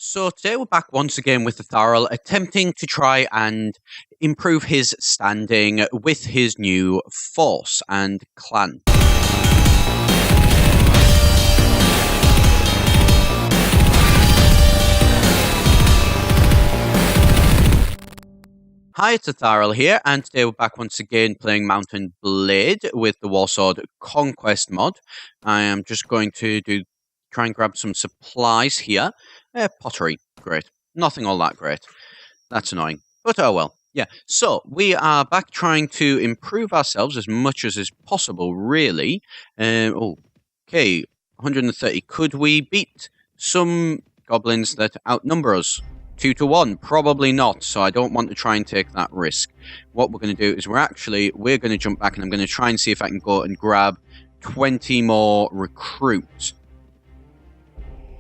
So today we're back once again with Etharal, attempting to try and improve his standing with his new force and clan. Hi, it's Etharal here, and today we're back once again playing Mountain Blade with the Warsword Conquest mod. I am just going to try and grab some supplies here. Pottery, great. Nothing all that great. That's annoying, but oh well. Yeah, so we are back trying to improve ourselves as much as is possible, really. Okay, 130. Could we beat some goblins that outnumber us? 2 to 1? Probably not, so I don't want to try and take that risk. What we're going to do is we're going to jump back and I'm going to try and see if I can go and grab 20 more recruits.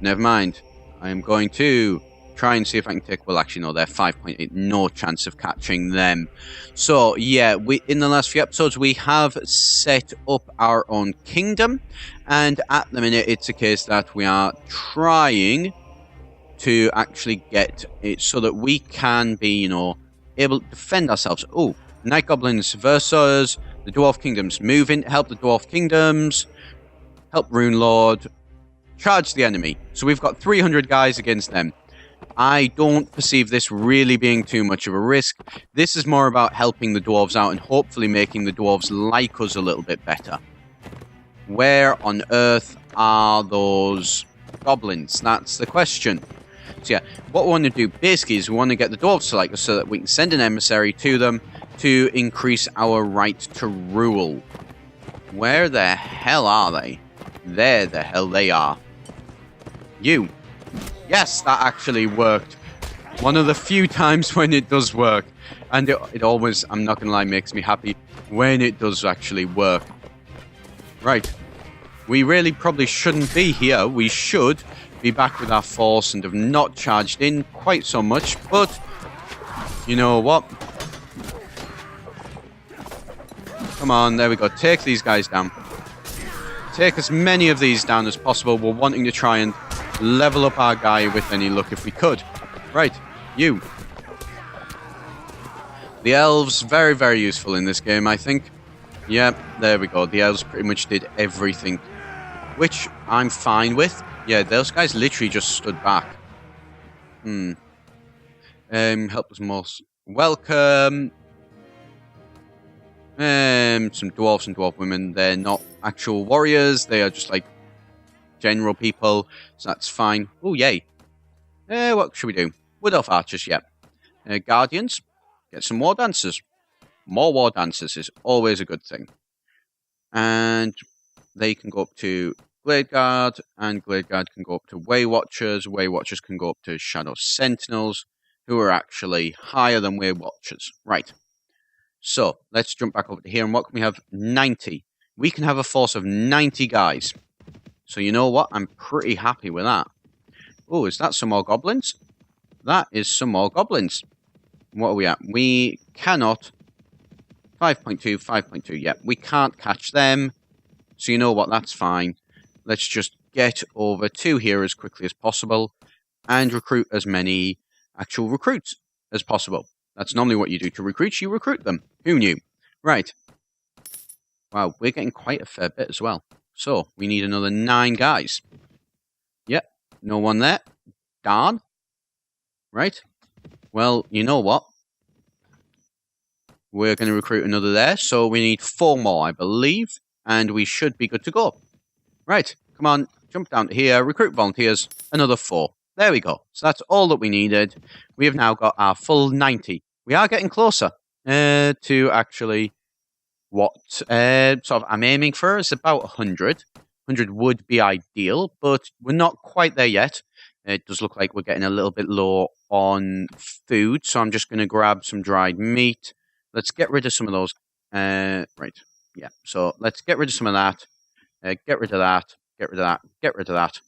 Never mind. I am going to try and see if I can take... Well, actually, no, they're 5.8. No chance of catching them. So, yeah, in the last few episodes, we have set up our own kingdom. And at the minute, it's a case that we are trying to actually get it so that we can be, able to defend ourselves. Oh, Night Goblins versus the Dwarf Kingdoms. Move in, help the Dwarf Kingdoms. Help Rune Lord. Charge the enemy. So we've got 300 guys against them. I don't perceive this really being too much of a risk. This is more about helping the dwarves out and hopefully making the dwarves like us a little bit better. Where on earth are those goblins? That's the question. So yeah, what we want to do basically is we want to get the dwarves to like us so that we can send an emissary to them to increase our right to rule. Where the hell are they? There the hell they are. You. Yes, that actually worked. One of the few times when it does work. And it always, I'm not going to lie, makes me happy when it does actually work. Right. We really probably shouldn't be here. We should be back with our force and have not charged in quite so much. But, you know what? Come on, there we go. Take these guys down. Take as many of these down as possible. We're wanting to try and level up our guy with any luck if we could. Right, you. The elves, very, very useful in this game, I think. Yeah, there we go. The elves pretty much did everything, which I'm fine with. Yeah, those guys literally just stood back. Help us most. Welcome. Some dwarves and dwarf women. They're not actual warriors. They are just like general people, so that's fine. Oh, yay. What should we do? Wood Elf Archers, yeah. Guardians, get some War Dancers. More War Dancers is always a good thing. And they can go up to Glade Guard, and Glade Guard can go up to Way Watchers. Way Watchers can go up to Shadow Sentinels, who are actually higher than Way Watchers. Right. So, let's jump back over to here, and what can we have? 90. We can have a force of 90 guys. So you know what? I'm pretty happy with that. Oh, is that some more goblins? That is some more goblins. What are we at? We cannot... 5.2, 5.2. Yep, we can't catch them. So you know what? That's fine. Let's just get over to here as quickly as possible and recruit as many actual recruits as possible. That's normally what you do to recruits. You recruit them. Who knew? Right. Wow, we're getting quite a fair bit as well. So, we need another 9 guys. Yep, no one there. Darn. Right. Well, you know what? We're going to recruit another there. So, we need 4 more, I believe. And we should be good to go. Right. Come on. Jump down to here. Recruit volunteers. Another 4. There we go. So, that's all that we needed. We have now got our full 90. We are getting closer to actually... What sort of I'm aiming for is about 100. 100 would be ideal, but we're not quite there yet. It does look like we're getting a little bit low on food, so I'm just going to grab some dried meat. Let's get rid of some of those. Right, yeah. So let's get rid of some of that. Get rid of that. Get rid of that. Get rid of that.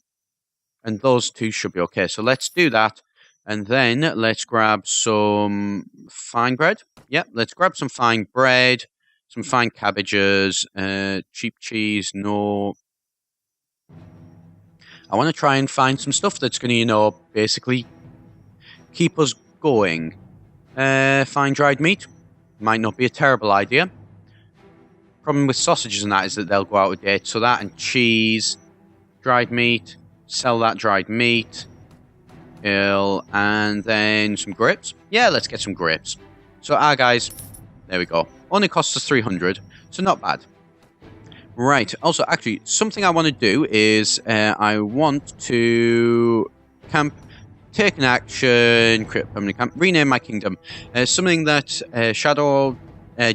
And those 2 should be okay. So let's do that. And then let's grab some fine bread. Yeah, let's grab some fine bread. Some fine cabbages, cheap cheese, no. I want to try and find some stuff that's going to, you know, basically keep us going. Find dried meat. Might not be a terrible idea. Problem with sausages and that is that they'll go out of date. So that and cheese, dried meat, sell that dried meat. And then some grapes. Yeah, let's get some grapes. So, guys, there we go. Only costs us 300, so not bad. Right, also, actually, something I want to do is I want to camp, take an action, create a permanent camp, rename my kingdom. Something that Shadow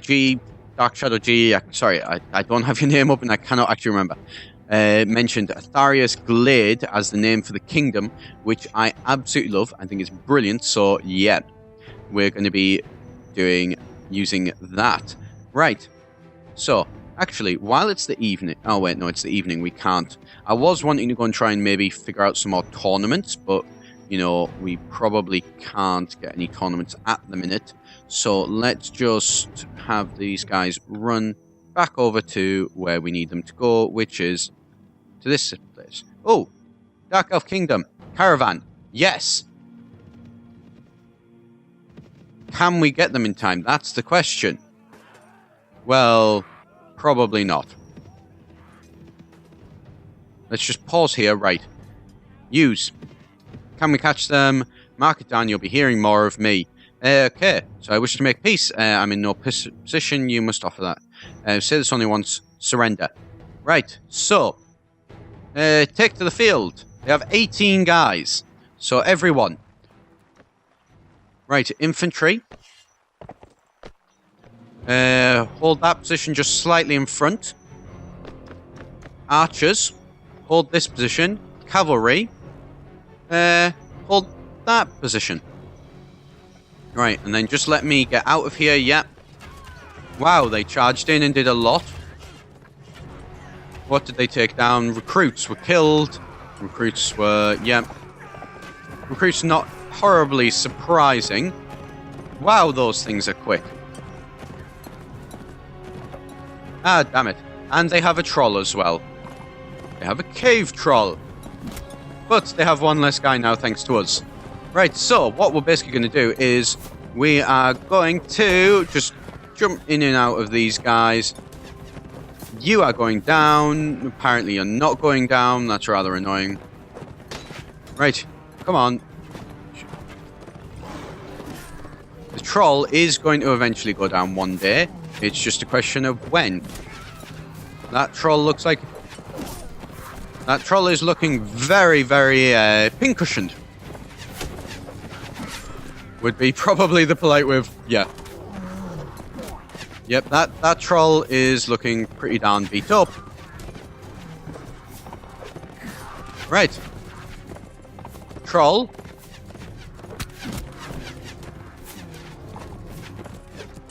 G, Dark Shadow G, sorry, I don't have your name up and I cannot actually remember. Mentioned Atharia's Glade as the name for the kingdom, which I absolutely love. I think it's brilliant. So yeah, we're going to be using that. Right. So actually, while it's the evening, oh wait, no, it's the evening. We can't. I was wanting to go and try and maybe figure out some more tournaments, but you know we probably can't get any tournaments at the minute. So let's just have these guys run back over to where we need them to go, which is to this place. Oh, Dark Elf Kingdom. Caravan. Yes. Can we get them in time? That's the question. Well, probably not. Let's just pause here. Right. Use. Can we catch them? Mark it down. You'll be hearing more of me. Okay. So I wish to make peace. I'm in no position. You must offer that. Say this only once. Surrender. Right. So, take to the field. They have 18 guys. So everyone. Right. Infantry. Hold that position just slightly in front. Archers. Hold this position. Cavalry. Hold that position. Right. And then just let me get out of here. Yep. Wow, they charged in and did a lot. What did they take down? Recruits were killed. Recruits were, yeah. Recruits not horribly surprising. Wow, those things are quick. Ah, damn it. And they have a troll as well. They have a cave troll. But they have one less guy now thanks to us. Right, so what we're basically going to do is we are going to just jump in and out of these guys. You are going down. Apparently you're not going down. That's rather annoying. Right. Come on. The troll is going to eventually go down one day. It's just a question of when. That troll looks like... That troll is looking very, very pincushioned. Would be probably the polite way of... Yeah. Yep, that troll is looking pretty darn beat up. Right. Troll.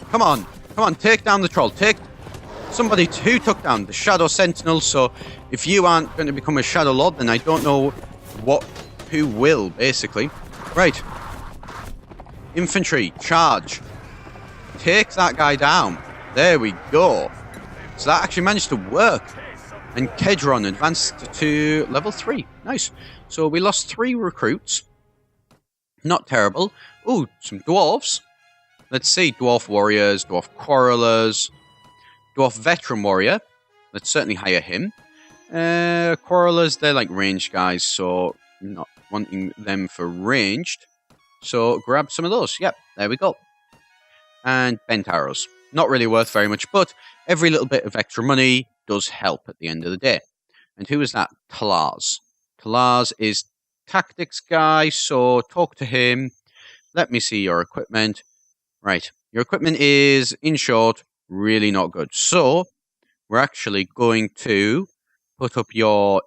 Come on, take down the troll. Take somebody who took down the Shadow Sentinel. So if you aren't going to become a Shadow Lord, then I don't know who will, basically. Right. Infantry, charge. Take that guy down. There we go. So that actually managed to work. And Kedron advanced to level 3. Nice. So we lost 3 recruits. Not terrible. Ooh, some dwarves. Let's see. Dwarf warriors, dwarf quarrelers, dwarf veteran warrior. Let's certainly hire him. Quarrelers, they're like ranged guys, so not wanting them for ranged. So grab some of those. Yep, there we go. And bent arrows. Not really worth very much, but every little bit of extra money does help at the end of the day. And who is that? Talars. Talars is tactics guy, so talk to him. Let me see your equipment. Right, your equipment is, in short, really not good. So, we're actually going to put up your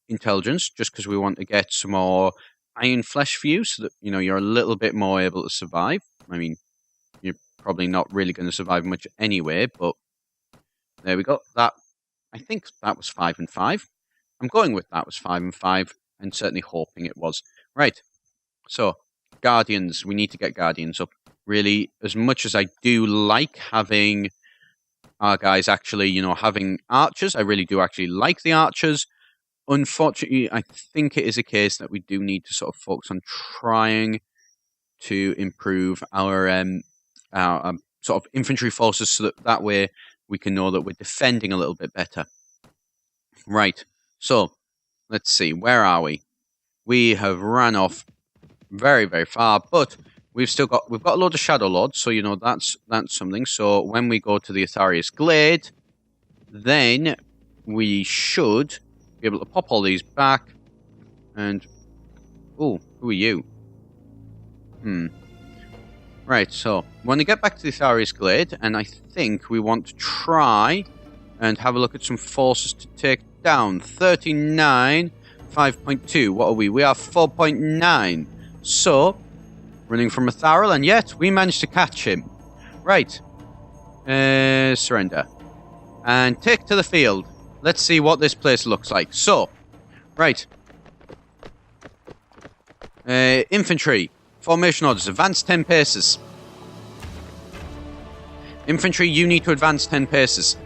intelligence, just because we want to get some more iron flesh for you, so that, you know, you're a little bit more able to survive. I mean, you're probably not really going to survive much anyway, but there we go. That, I think that was 5 and 5. I'm going with that was 5 and 5, and certainly hoping it was. Right, so, Guardians. We need to get Guardians up. Really, as much as I do like having our guys actually, you know, having archers, I really do actually like the archers. unfortunately, I think it is a case that we do need to sort of focus on trying to improve our sort of infantry forces so that way we can know that we're defending a little bit better. Right, so let's see, where are we? We have ran off very, very far, but we've got a load of Shadow Lords, so you know that's something. So when we go to the Atharius Glade, then we should be able to pop all these back. And oh, who are you? Right, so when we get back to the Atharius Glade, and I think we want to try and have a look at some forces to take down. 39, 5.2. What are we? We are 4.9. So, running from Etharal, and yet we managed to catch him. Right. Surrender. And take to the field. Let's see what this place looks like. So, right. Infantry. Formation orders. Advance 10 paces. Infantry, you need to advance 10 paces.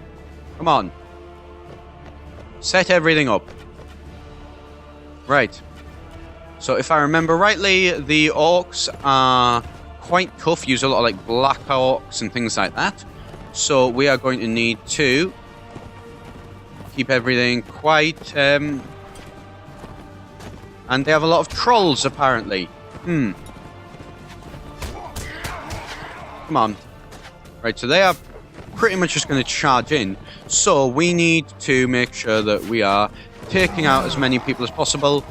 Come on. Set everything up. Right. So if I remember rightly, the orcs are quite tough. Use a lot of like black orcs and things like that. So we are going to need to keep everything quite... and they have a lot of trolls, apparently. Come on. Right, so they are pretty much just going to charge in. So we need to make sure that we are taking out as many people as possible.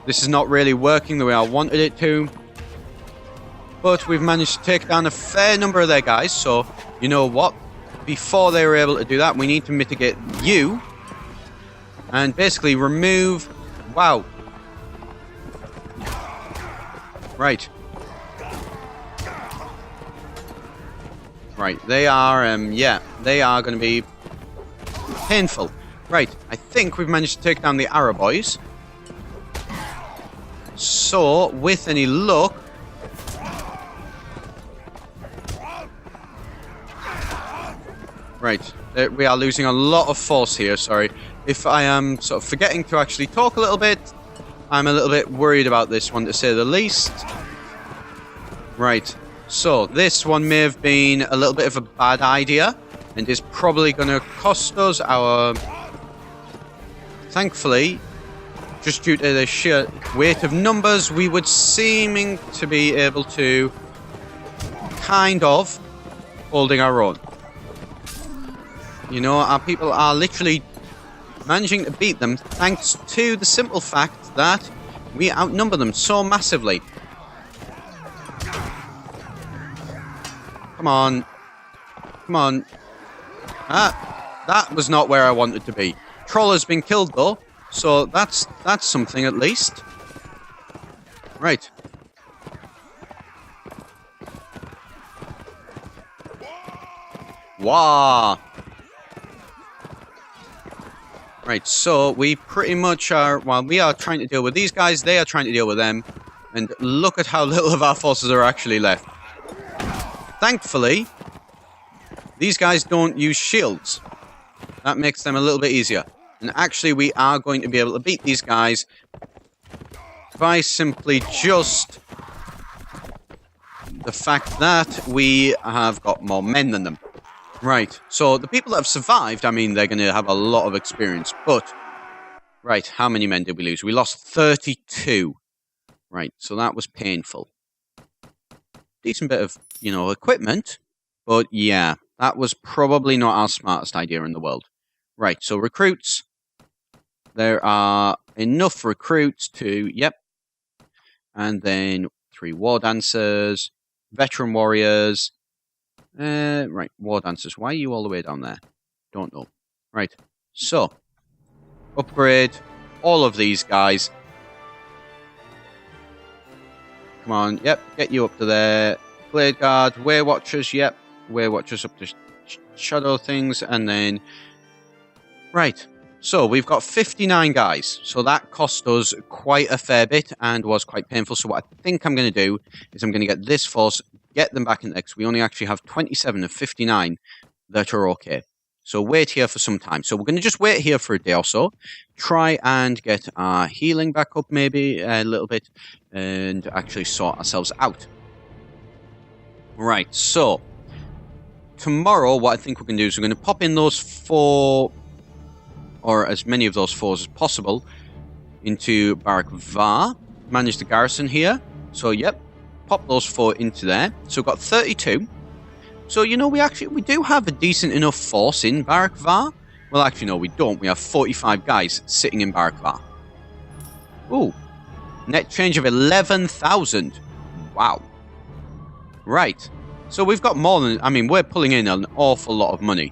This is not really working the way I wanted it to. But we've managed to take down a fair number of their guys. So, you know what? Before they were able to do that, we need to mitigate you. And basically remove... Wow. Right. Right, they are, yeah, they are going to be painful. Right, I think we've managed to take down the Arrow Boys. So, with any luck... Right, we are losing a lot of force here, sorry. If I am sort of forgetting to actually talk a little bit, I'm a little bit worried about this one, to say the least. Right. So, this one may have been a little bit of a bad idea, and is probably going to cost us our... Thankfully, just due to the sheer weight of numbers, we would seeming to be able to kind of holding our own. You know, our people are literally managing to beat them thanks to the simple fact that we outnumber them so massively. Come on. Come on. That was not where I wanted to be. Troll has been killed though, so that's something at least. Right. Wow. Right, so we pretty much are, while we are trying to deal with these guys, they are trying to deal with them. And look at how little of our forces are actually left. Thankfully, these guys don't use shields. That makes them a little bit easier. And actually, we are going to be able to beat these guys by simply just the fact that we have got more men than them. Right, so the people that have survived, I mean, they're going to have a lot of experience, but... Right, how many men did we lose? We lost 32. Right, so that was painful. Decent bit of, you know, equipment, but yeah, that was probably not our smartest idea in the world. Right, so recruits. There are enough recruits to, yep. And then 3 war dancers, veteran warriors. Right, war dancers. Why are you all the way down there? Don't know. Right, so upgrade all of these guys. Come on, yep, get you up to there. Blade Guard, Way Watchers, yep. Way Watchers up to shadow things, and then... Right, so we've got 59 guys. So that cost us quite a fair bit and was quite painful. So what I think I'm going to do is I'm going to get this force, get them back in the next. We only actually have 27 of 59 that are okay. So wait here for some time. So we're going to just wait here for a day or so. Try and get our healing back up maybe a little bit. And actually sort ourselves out. Right, so tomorrow what I think we're going to do is we're going to pop in those 4, or as many of those 4s as possible, into Barrack Var. Manage the garrison here. So yep, pop those 4 into there. So we've got 32. So you know we do have a decent enough force in Barrack Var. Well actually no, we don't. We have 45 guys sitting in Barrack Var. Ooh. Net change of 11,000. Wow. Right. So we've got more than... I mean, we're pulling in an awful lot of money.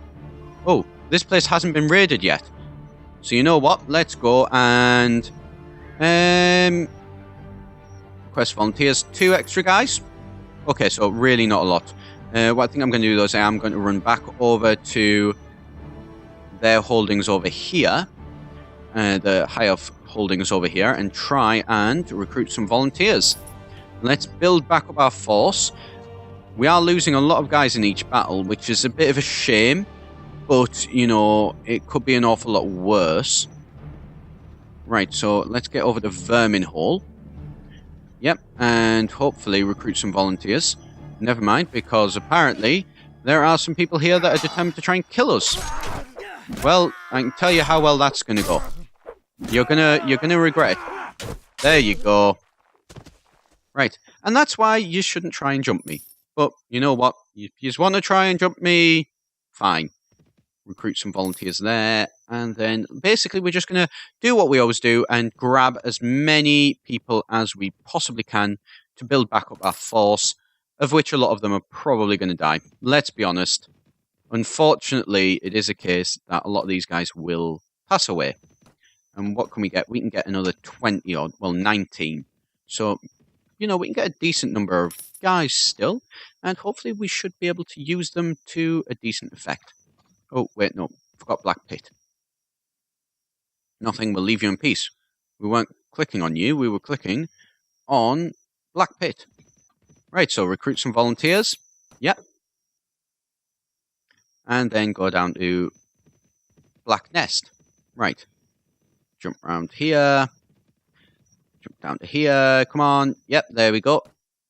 Oh, this place hasn't been raided yet. So you know what? Let's go and... Quest volunteers. 2 extra guys. Okay, so really not a lot. What I think I'm going to do though is I'm going to run back over to their holdings over here. The high elf holdings over here. And try and recruit some volunteers. Let's build back up our force. We are losing a lot of guys in each battle, which is a bit of a shame. But, you know, it could be an awful lot worse. Right, so let's get over to Vermin Hall. Yep, and hopefully recruit some volunteers. Never mind, because apparently there are some people here that are determined to try and kill us. Well, I can tell you how well that's going to go. You're gonna regret it. There you go. Right, and that's why you shouldn't try and jump me. But, you know what? If you just want to try and jump me, fine. Recruit some volunteers there. And then, basically, we're just going to do what we always do and grab as many people as we possibly can to build back up our force, of which a lot of them are probably going to die. Let's be honest. Unfortunately, it is a case that a lot of these guys will pass away. And what can we get? We can get another 20 odd, well, 19. So... you know, we can get a decent number of guys still, and hopefully we should be able to use them to a decent effect. Oh, wait, no, forgot Black Pit. Nothing will leave you in peace. We weren't clicking on you, we were clicking on Black Pit. Right, so recruit some volunteers. Yep. And then go down to Black Nest. Right. Jump around here. Jump down to here. Come on. Yep, there we go.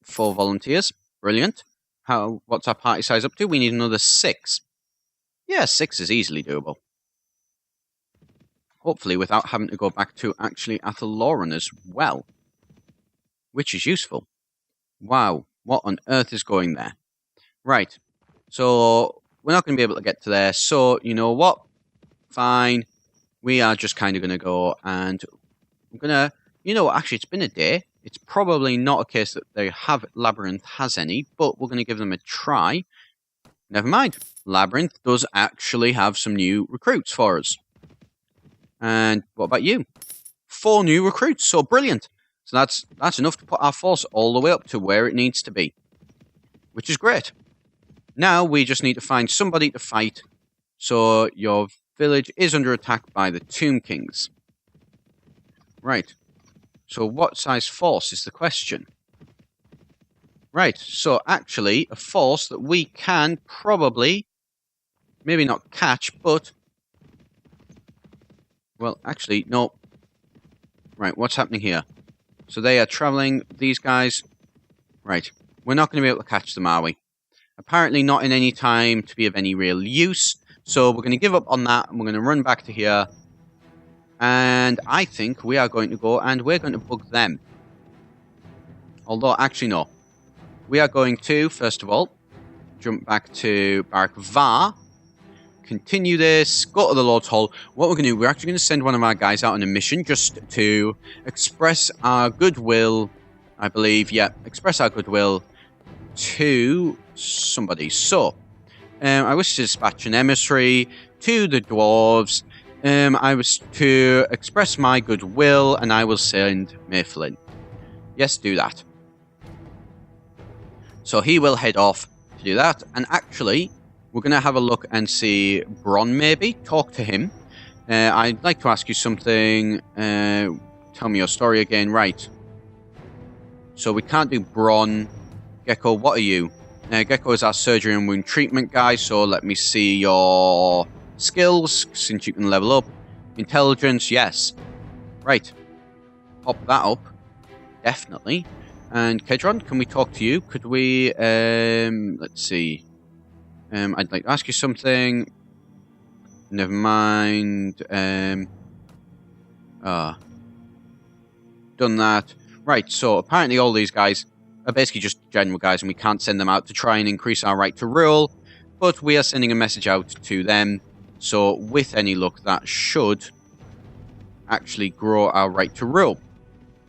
4 volunteers. Brilliant. What's our party size up to? We need another 6. Yeah, 6 is easily doable. Hopefully without having to go back to actually Athel Loren as well. Which is useful. Wow. What on earth is going there? Right. So, we're not going to be able to get to there. So, you know what? Fine. We are just kind of going to go and I'm going to... you know, actually, it's been a day. It's probably not a case that Labyrinth has any, but we're going to give them a try. Never mind. Labyrinth does actually have some new recruits for us. And what about you? 4 new recruits, so brilliant. So that's enough to put our force all the way up to where it needs to be. Which is great. Now we just need to find somebody to fight. So your village is under attack by the Tomb Kings. Right. So what size force is the question? Right, so actually a force that we can probably, maybe not catch, but... well, actually, no. Right, what's happening here? So they are travelling, these guys... right, we're not going to be able to catch them, are we? Apparently not in any time to be of any real use. So we're going to give up on that, and we're going to run back to here. And I think we are going to go and we're going to bug them. Although, actually, no. We are going to, first of all, jump back to Barrack Var. Continue this. Go to the Lord's Hall. What we're going to do, we're actually going to send one of our guys out on a mission just to express our goodwill. I believe, yeah, express our goodwill to somebody. So, I wish to dispatch an emissary to the dwarves. I was to express my goodwill, and I will send Mayflynn. Yes, do that. So he will head off to do that, and actually, we're going to have a look and see Bron, maybe, talk to him. I'd like to ask you something. Tell me your story again. Right. So we can't do Bron. Gecko, what are you? Gecko is our surgery and wound treatment guy, so let me see your Skills, since you can level up. Intelligence, yes. Right. Pop that up. Definitely. And Kedron, can we talk to you? Could we, let's see. I'd like to ask you something. Never mind. Done that. Right, so apparently all these guys are basically just general guys, and we can't send them out to try and increase our right to rule, but we are sending a message out to them, so with any luck that should actually grow our right to rule,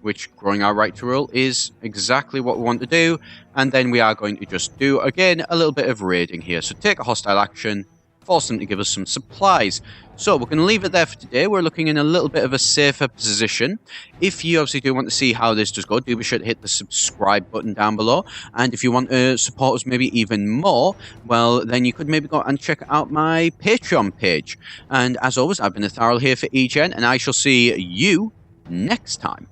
which growing our right to rule is exactly what we want to do, and then we are going to just do, again, a little bit of raiding here. So take a hostile action, force them to give us some supplies. So we're going to leave it there for today. We're looking in a little bit of a safer position. If you obviously do want to see how this does go, do be sure to hit the subscribe button down below. And if you want to support us maybe even more, well, then you could maybe go and check out my Patreon page. And as always, I've been Etharal here for eGen, and I shall see you next time.